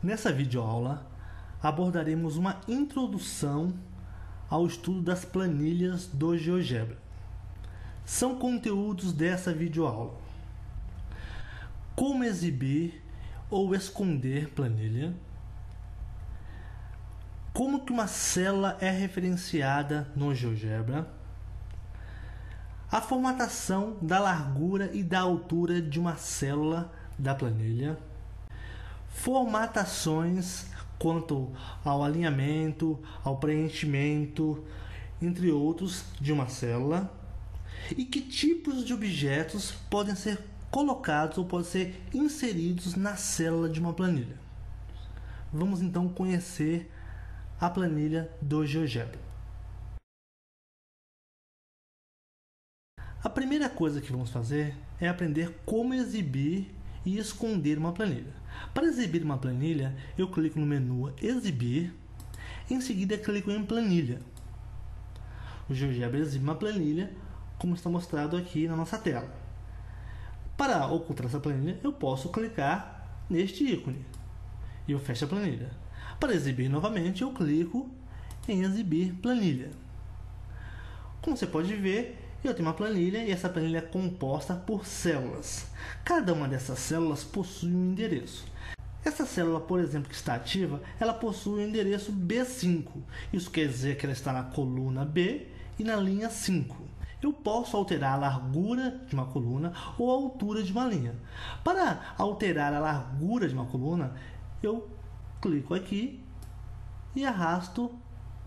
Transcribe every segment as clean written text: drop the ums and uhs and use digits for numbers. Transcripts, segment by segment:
Nessa videoaula, abordaremos uma introdução ao estudo das planilhas do GeoGebra. São conteúdos dessa videoaula: como exibir ou esconder planilha, como que uma célula é referenciada no GeoGebra, a formatação da largura e da altura de uma célula da planilha, formatações quanto ao alinhamento, ao preenchimento, entre outros, de uma célula, e que tipos de objetos podem ser colocados ou podem ser inseridos na célula de uma planilha. Vamos então conhecer a planilha do GeoGebra. A primeira coisa que vamos fazer é aprender como exibir e esconder uma planilha. Para exibir uma planilha, eu clico no menu Exibir, em seguida clico em Planilha. O GeoGebra exibe uma planilha, como está mostrado aqui na nossa tela. Para ocultar essa planilha, eu posso clicar neste ícone e eu fecho a planilha. Para exibir novamente, eu clico em Exibir Planilha. Como você pode ver, eu tenho uma planilha e essa planilha é composta por células. Cada uma dessas células possui um endereço. Essa célula, por exemplo, que está ativa, ela possui o endereço B5. Isso quer dizer que ela está na coluna B e na linha 5. Eu posso alterar a largura de uma coluna ou a altura de uma linha. Para alterar a largura de uma coluna, eu clico aqui e arrasto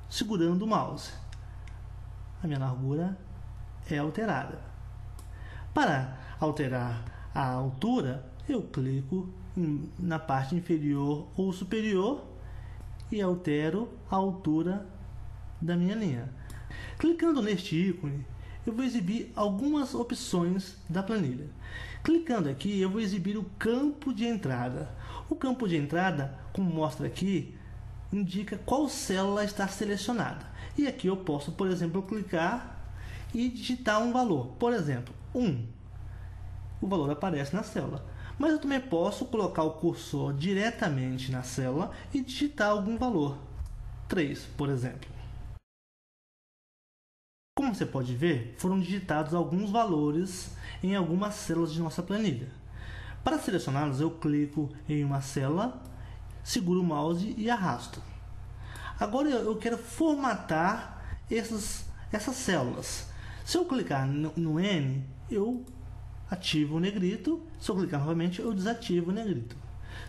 segurando o mouse. A minha largura é alterada. Para alterar a altura, eu clico na parte inferior ou superior e altero a altura da minha linha. Clicando neste ícone, eu vou exibir algumas opções da planilha. Clicando aqui, eu vou exibir o campo de entrada. O campo de entrada, como mostra aqui, indica qual célula está selecionada. E aqui eu posso, por exemplo, clicar e digitar um valor. Por exemplo, 1. O valor aparece na célula. Mas eu também posso colocar o cursor diretamente na célula e digitar algum valor. 3, por exemplo. Como você pode ver, foram digitados alguns valores em algumas células de nossa planilha. Para selecioná-los, eu clico em uma célula, seguro o mouse e arrasto. Agora eu quero formatar essas células. Se eu clicar no N, eu ativo o negrito. Se eu clicar novamente, eu desativo o negrito.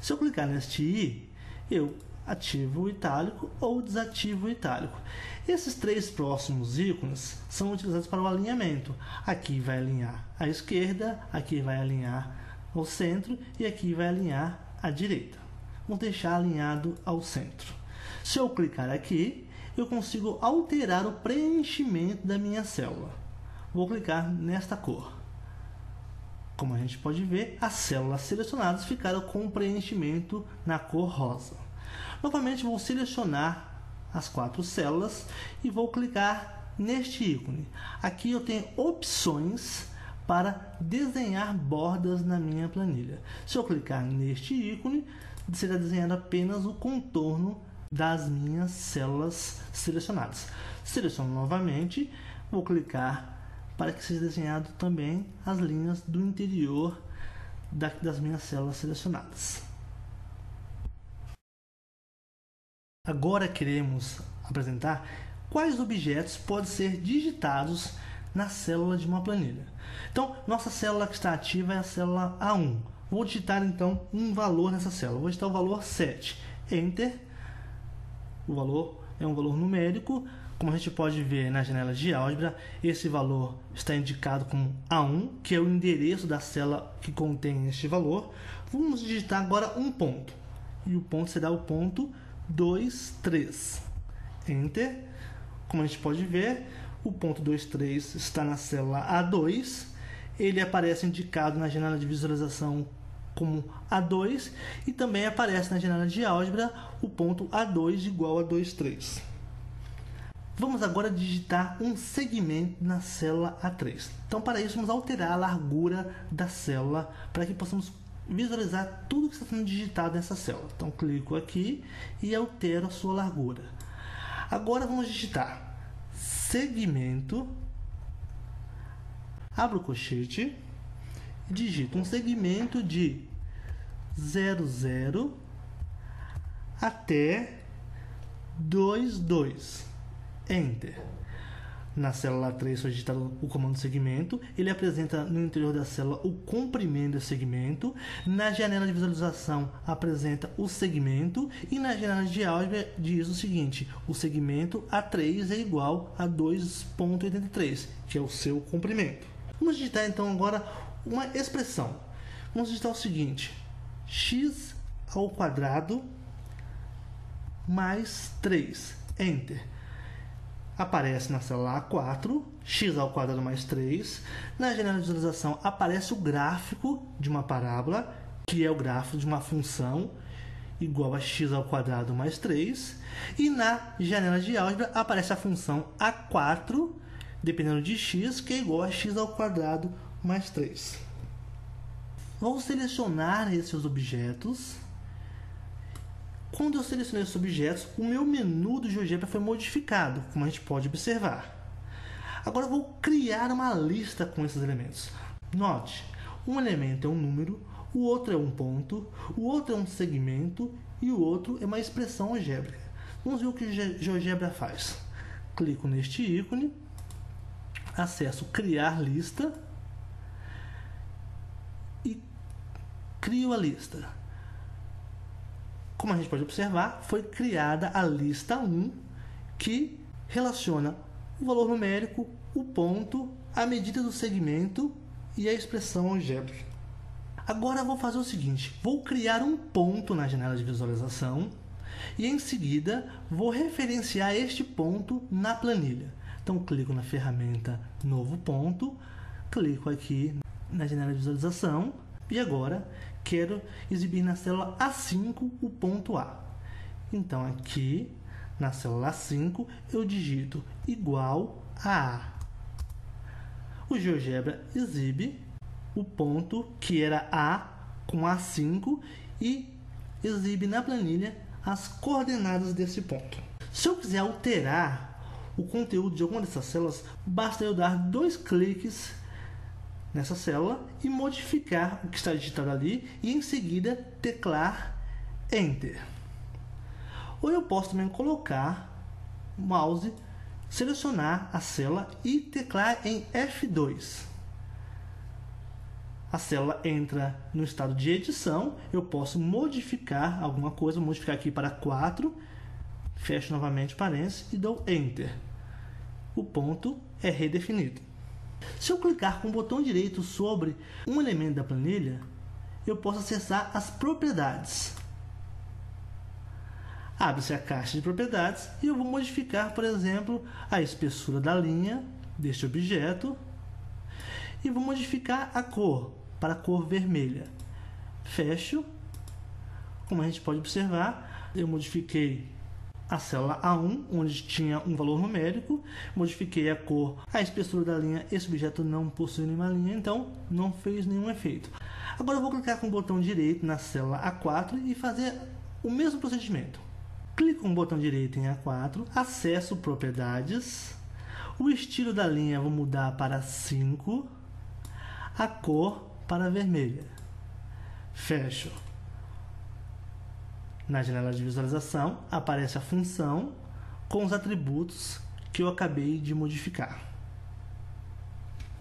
Se eu clicar neste I, eu ativo o itálico ou desativo o itálico. Esses três próximos ícones são utilizados para o alinhamento. Aqui vai alinhar à esquerda, aqui vai alinhar ao centro e aqui vai alinhar à direita. Vou deixar alinhado ao centro. Se eu clicar aqui, eu consigo alterar o preenchimento da minha célula. Vou clicar nesta cor. Como a gente pode ver, as células selecionadas ficaram com o preenchimento na cor rosa. Novamente vou selecionar as 4 células e vou clicar neste ícone. Aqui eu tenho opções para desenhar bordas na minha planilha. Se eu clicar neste ícone, será desenhado apenas o contorno das minhas células selecionadas. Seleciono novamente, vou clicar para que seja desenhado também as linhas do interior das minhas células selecionadas. Agora queremos apresentar quais objetos podem ser digitados na célula de uma planilha. Então, nossa célula que está ativa é a célula A1. Vou digitar então um valor nessa célula. Vou digitar o valor 7. Enter. O valor é um valor numérico. Como a gente pode ver na janela de álgebra, esse valor está indicado como A1, que é o endereço da célula que contém este valor. Vamos digitar agora um ponto. E o ponto será o ponto 2, 3. Enter. Como a gente pode ver, o ponto 2, 3 está na célula A2. Ele aparece indicado na janela de visualização como A2 e também aparece na janela de álgebra o ponto A2 igual a 2, 3. Vamos agora digitar um segmento na célula A3. Então, para isso, vamos alterar a largura da célula para que possamos visualizar tudo que está sendo digitado nessa célula. Então, clico aqui e altero a sua largura. Agora vamos digitar segmento, abro o colchete, digito um segmento de 00 até 22. Enter. Na célula 3 foi digitado o comando segmento. Ele apresenta no interior da célula o comprimento do segmento. Na janela de visualização apresenta o segmento. E na janela de álgebra diz o seguinte: o segmento A3 é igual a 2,83, que é o seu comprimento. Vamos digitar então agora uma expressão. Vamos digitar o seguinte: x ao quadrado mais 3. Enter. Aparece na célula A4, x ao quadrado mais 3. Na janela de visualização aparece o gráfico de uma parábola, que é o gráfico de uma função igual a x ao quadrado mais 3. E na janela de álgebra aparece a função A4, dependendo de x, que é igual a x ao quadrado mais 3. Vou selecionar esses objetos. Quando eu selecionei esses objetos, o meu menu do GeoGebra foi modificado, como a gente pode observar. Agora eu vou criar uma lista com esses elementos. Note, um elemento é um número, o outro é um ponto, o outro é um segmento e o outro é uma expressão algébrica. Vamos ver o que o GeoGebra faz. Clico neste ícone, acesso Criar Lista e crio a lista. Como a gente pode observar, foi criada a lista 1, que relaciona o valor numérico, o ponto, a medida do segmento e a expressão algébrica. Agora eu vou fazer o seguinte: vou criar um ponto na janela de visualização e em seguida vou referenciar este ponto na planilha. Então clico na ferramenta Novo Ponto, clico aqui na janela de visualização e agora quero exibir na célula A5 o ponto A. Então aqui na célula A5 eu digito igual a A. O GeoGebra exibe o ponto que era A com A5 e exibe na planilha as coordenadas desse ponto. Se eu quiser alterar o conteúdo de alguma dessas células, basta eu dar 2 cliques nessa célula e modificar o que está digitado ali e em seguida teclar Enter. Ou eu posso também colocar o mouse, selecionar a célula e teclar em F2. A célula entra no estado de edição, eu posso modificar alguma coisa, vou modificar aqui para 4, fecho novamente parênteses e dou Enter. O ponto é redefinido. Se eu clicar com o botão direito sobre um elemento da planilha, eu posso acessar as propriedades. Abre-se a caixa de propriedades e eu vou modificar, por exemplo, a espessura da linha deste objeto e vou modificar a cor para a cor vermelha. Fecho. Como a gente pode observar, eu modifiquei a célula A1, onde tinha um valor numérico, modifiquei a cor, a espessura da linha, esse objeto não possui nenhuma linha, então não fez nenhum efeito. Agora eu vou clicar com o botão direito na célula A4 e fazer o mesmo procedimento. Clico com o botão direito em A4, acesso propriedades, o estilo da linha vou mudar para 5, a cor para vermelha. Fecho. Na janela de visualização aparece a função com os atributos que eu acabei de modificar.